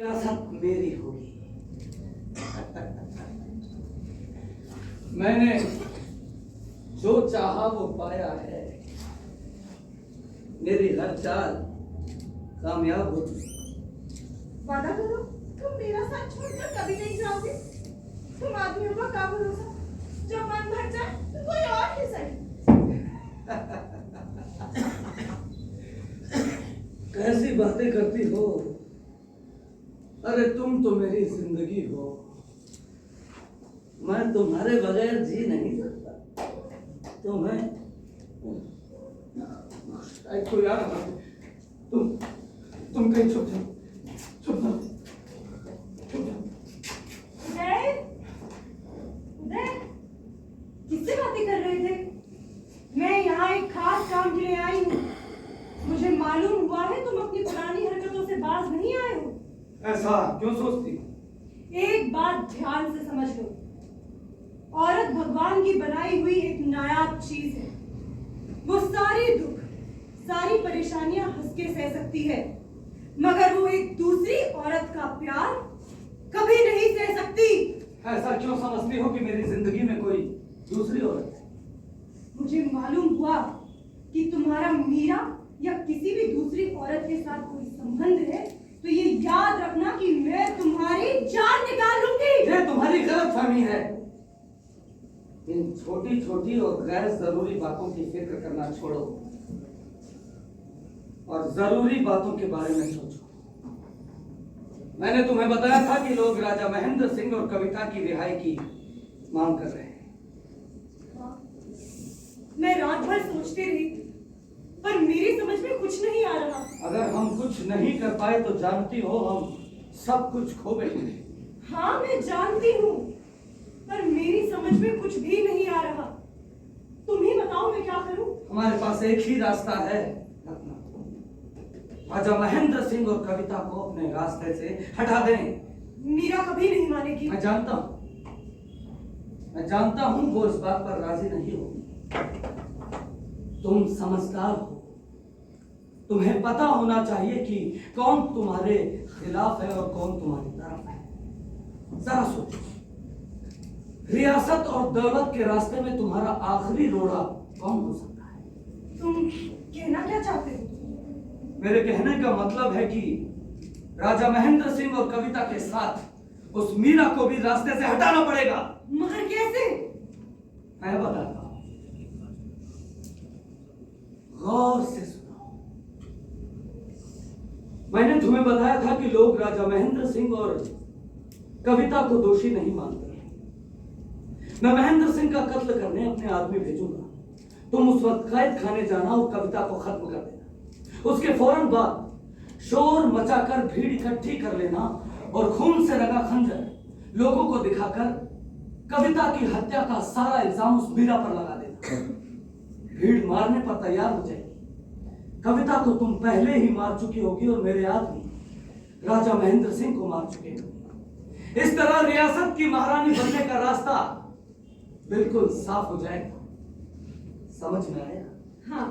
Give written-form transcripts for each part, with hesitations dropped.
विरासत मेरी होगी। मैंने जो चाहा वो पाया है। मेरी हर चाल कामयाब हो चुकी। वादा करो तुम मेरा साथ छोड़कर कभी नहीं जाओगे। तुम आदमियों का क्या भरोसा, जब मन भर जाए तो कोई और ही सही। कैसी बातें करती हो। अरे तुम तो मेरी जिंदगी हो। मैं तुम्हारे बगैर जी नहीं सकता। तुम्हें तो यार तुम कहीं छुप जाओ, छुप जाओ, छुप जाओ। उदय, उदय, किससे बातें कर रहे थे? मैं यहाँ एक खास काम के लिए आई हूँ। मुझे मालूम हुआ है तुम अपनी पुरानी हरकतों से बाज नहीं आए हो। ऐसा क्यों सोचती? एक बात ध्यान से समझ लो। औरत भगवान की बनाई हुई एक नायाब चीज है। वो सारी दुख, सारी परेशानियां हंस के सह सकती है, मगर वो एक दूसरी औरत का प्यार कभी नहीं सह सकती। ऐसा क्यों समझती हो कि मेरी जिंदगी में कोई दूसरी औरत है? मुझे मालूम हुआ कि तुम्हारा मीरा या किसी भी दूसरी औरत के साथ कोई संबंध है, तो ये याद रखना कि मैं तुम्हारी जान निकाल लूंगी। ये तुम्हारी गलतफहमी है। इन छोटी छोटी और गैर जरूरी बातों की फिक्र करना छोड़ो और जरूरी बातों के बारे में सोचो। मैंने तुम्हें बताया था कि लोग राजा महेंद्र सिंह और कविता की रिहाई की मांग कर रहे हैं। मैं रात भर सोचती रही, पर मेरी समझ में कुछ नहीं आ रहा। अगर हम कुछ नहीं कर पाए तो जानती हो हम सब कुछ खो बैठे। हाँ मैं जानती हूँ, पर मेरी समझ में कुछ भी नहीं आ रहा। तुम ही बताओ मैं क्या करूं? हमारे पास एक ही रास्ता है रत्ना। राजा महेंद्र सिंह और कविता को अपने रास्ते से हटा दें। मीरा कभी नहीं मानेगी। मैं जानता हूं वो इस बात पर राजी नहीं होगी। तुम समझदार हो। तुम्हें पता होना चाहिए कि कौन तुम्हारे खिलाफ है और कौन तुम्हारी तरफ है। जरा सोचो, रियासत और दौलत के रास्ते में तुम्हारा आखिरी रोड़ा कौन हो सकता है? तुम कहना क्या चाहते हो? मेरे कहने का मतलब है कि राजा महेंद्र सिंह और कविता के साथ उस मीरा को भी रास्ते से हटाना पड़ेगा। मगर कैसे? मैं बताता हूं, गौर से सुनो। मैंने तुम्हें बताया था कि लोग राजा महेंद्र सिंह और कविता को दोषी नहीं मानते। मैं महेंद्र सिंह का कत्ल करने अपने आदमी भेजूंगा। तुम उस वक्त कैद खाने जाना और कविता को खत्म कर देना। उसके फौरन बाद शोर मचाकर भीड़ इकट्ठी कर लेना और खून से रंगा खंजर लोगों को दिखाकर कविता की हत्या का सारा इल्जाम उस मीरा पर लगा देना। भीड़ मारने पर तैयार हो जाएगी। कविता को तुम पहले ही मार चुकी होगी और मेरे आदमी राजा महेंद्र सिंह को मार चुके होंगे। इस तरह रियासत की महारानी बनने का रास्ता बिल्कुल साफ हो जाएगा। समझ में आया? हाँ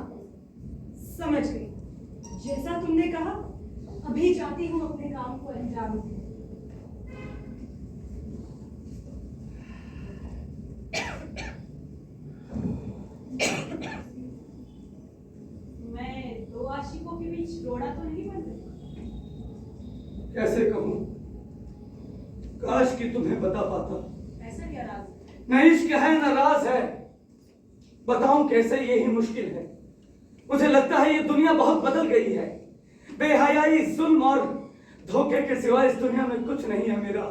समझ गई। जैसा तुमने कहा, अभी जाती हूँ अपने काम को अंजाम देने। मैं दो आशिकों के बीच रोड़ा तो नहीं बन रही? कैसे कहूं? काश कि तुम्हें बता पाता। ऐसा क्या राज? न इश्क है न राज है। बताऊं कैसे, यही मुश्किल है। मुझे लगता है ये दुनिया बहुत बदल गई है। बेहयाई, जुल्म और धोखे के सिवा इस दुनिया में कुछ नहीं है मेरा।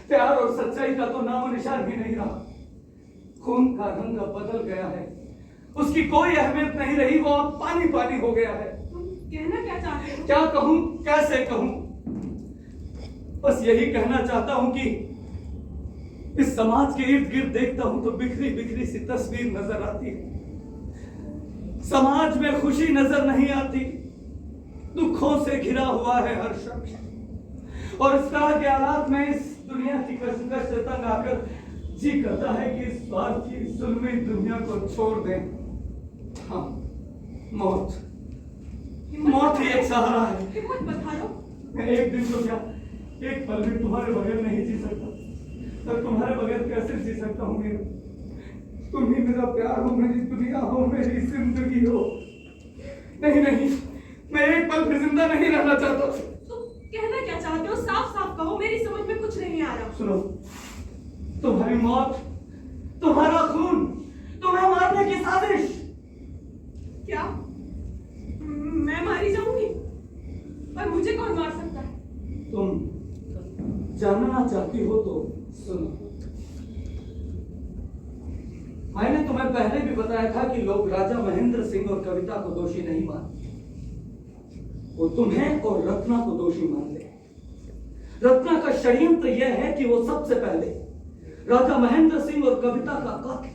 प्यार और सच्चाई का तो नामो निशान भी नहीं रहा। खून का रंग अब बदल गया है। उसकी कोई अहमियत नहीं रही। वो अब पानी पानी हो गया है। तुम कहना क्या चाहते हो? क्या कहूं, कैसे कहूं? बस यही कहना चाहता हूं कि इस समाज के इर्द गिर्द देखता हूं तो बिखरी बिखरी सी तस्वीर नजर आती है। समाज में खुशी नजर नहीं आती। दुखों से घिरा हुआ है हर शख्स। और इस तरह के हालात में इस दुनिया की कशमकश से तंग आकर जी करता है कि इस बार की जुल्मी दुनिया को छोड़ दें। हाँ, मौत ही एक सहारा है। हिम्मत बता दो। एक दिन तो क्या एक पल भी तुम्हारे बगैर नहीं जी सकता, और तुम्हारे बगैर कैसे जी सकता हूँ मीरा? तुम ही मेरा प्यार हो, मेरी दुनिया हो, मेरी जिंदगी हो। नहीं नहीं, मैं एक पल भी जिंदा नहीं रहना चाहता। तुम कहना क्या चाहते हो? साफ साफ कहो, मेरी समझ में कुछ नहीं आ रहा। सुनो, तुम्हारी मौत, तुम्हारा खून, तुम्हें मारने की साजिश। क्या मैं मारी जाऊंगी? और मुझे कौन मार सकता है? तुम जानना चाहती हो तो सुनो। मैंने तुम्हें पहले भी बताया था कि लोग राजा महेंद्र सिंह और कविता को दोषी नहीं मानते, वो तुम्हें और रत्ना को दोषी मानते हैं। रत्ना का षड्यंत्र यह है कि वो सबसे पहले राजा महेंद्र सिंह और कविता का कत्ल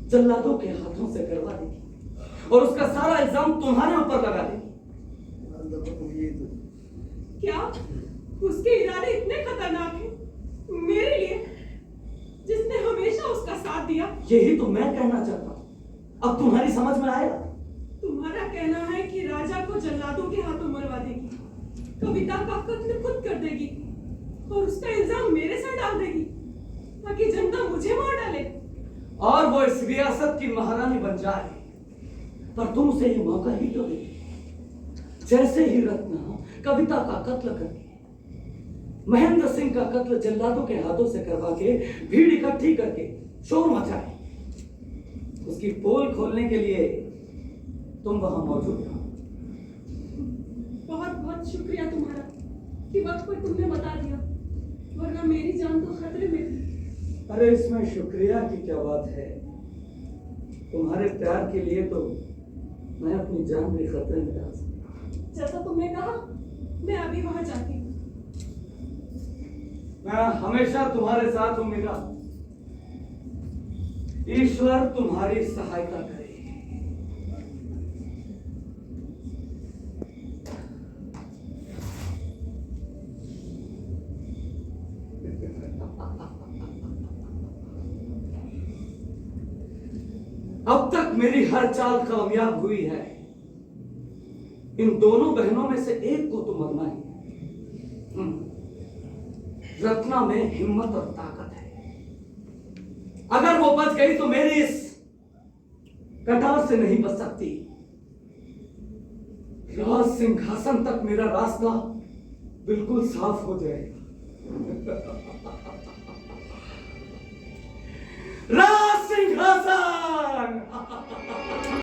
जल्लादों के हाथों से करवा देगी और उसका सारा इल्जाम तुम्हारे ऊपर लगा देगी। क्या उसके इरादे इतने खतरनाक हैं मेरे लिए, जिसने हमेशा उसका साथ दिया? यही तो मैं कहना चाहता हूं, अब तुम्हारी समझ में आएगा। तुम्हारा कहना है कि राजा को जल्लादों के हाथों मरवा देगी, कविता का कत्ल खुद कर देगी और उसका इल्जाम मेरे सर डाल देगी ताकि जनता मुझे मार डाले, और वो इस रियासत की महारानी बन जाए। पर तुम उसे ये मौका ही क्यों देती? जैसे ही रत्ना कविता का कत्ल करके, महेंद्र सिंह का कत्ल जल्लादों के हाथों से करवा के, भीड़ इकट्ठी करके शोर मचाए, उसकी पोल खोलने के लिए तुम वहां मौजूद हो। बहुत बहुत शुक्रिया तुम्हारा कि वक्त पर तुमने बता दिया, वरना मेरी जान तो खतरे में थी। अरे इसमें शुक्रिया की क्या बात है? तुम्हारे प्यार के लिए तो मैं अपनी जान भी खतरे में डाल सकता। जैसा तुमने कहा, मैं अभी वहां जाती हूँ। मैं हमेशा तुम्हारे साथ हूं मीरा। ईश्वर तुम्हारी सहायता करे। अब तक मेरी हर चाल कामयाब हुई है। इन दोनों बहनों में से एक को तो मरना ही है। रत्ना में हिम्मत और ताकत है, अगर वो बच गई तो मेरी इस कटार से नहीं बच सकती। राज सिंहासन तक मेरा रास्ता बिल्कुल साफ हो जाएगा। राज सिंहासन